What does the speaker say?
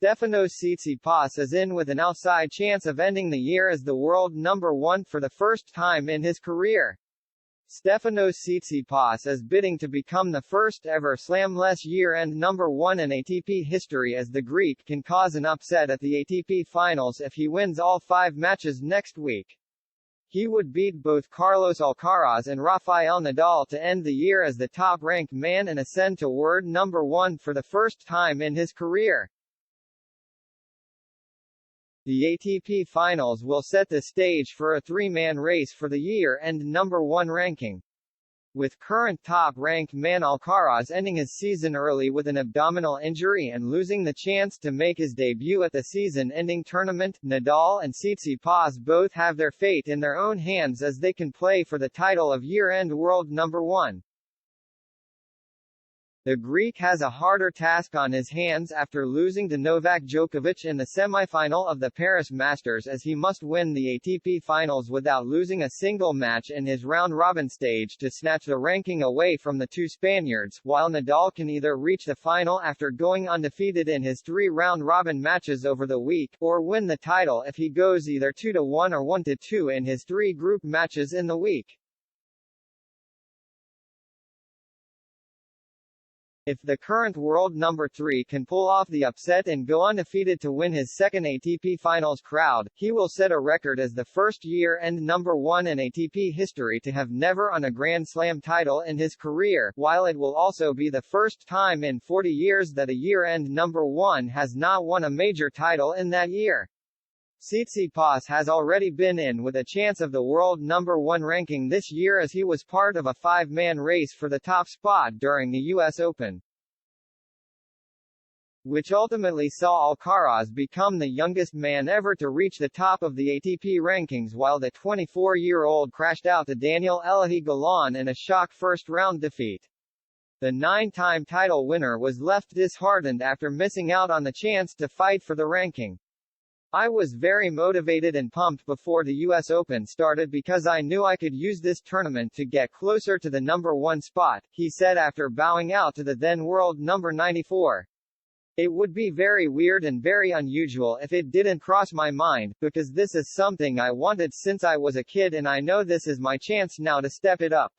Stefanos Tsitsipas is in with an outside chance of ending the year as the world number one for the first time in his career. Stefanos Tsitsipas is bidding to become the first ever Slam-less year-end number one in ATP history, as the Greek can cause an upset at the ATP Finals if he wins all 5 matches next week. He would beat both Carlos Alcaraz and Rafael Nadal to end the year as the top-ranked man and ascend to world number one for the first time in his career. The ATP Finals will set the stage for a 3-man race for the year-end number one ranking. With current top-ranked man Alcaraz ending his season early with an abdominal injury and losing the chance to make his debut at the season-ending tournament, Nadal and Tsitsipas both have their fate in their own hands as they can play for the title of year-end world number one. The Greek has a harder task on his hands after losing to Novak Djokovic in the semi-final of the Paris Masters, as he must win the ATP Finals without losing a single match in his round-robin stage to snatch the ranking away from the two Spaniards, while Nadal can either reach the final after going undefeated in his 3 round-robin matches over the week, or win the title if he goes either 2-1 or 1-2 in his 3 group matches in the week. If the current world number 3 can pull off the upset and go undefeated to win his second ATP Finals crown, he will set a record as the first year-end number 1 in ATP history to have never won a Grand Slam title in his career, while it will also be the first time in 40 years that a year-end number 1 has not won a major title in that year. Tsitsipas has already been in with a chance of the world number 1 ranking this year, as he was part of a 5-man race for the top spot during the US Open, which ultimately saw Alcaraz become the youngest man ever to reach the top of the ATP rankings, while the 24-year-old crashed out to Daniel Elahi Galan in a shock first-round defeat. The 9-time title winner was left disheartened after missing out on the chance to fight for the ranking. "I was very motivated and pumped before the US Open started because I knew I could use this tournament to get closer to the number 1 spot," he said after bowing out to the then world number 94. "It would be very weird and very unusual if it didn't cross my mind, because this is something I wanted since I was a kid and I know this is my chance now to step it up."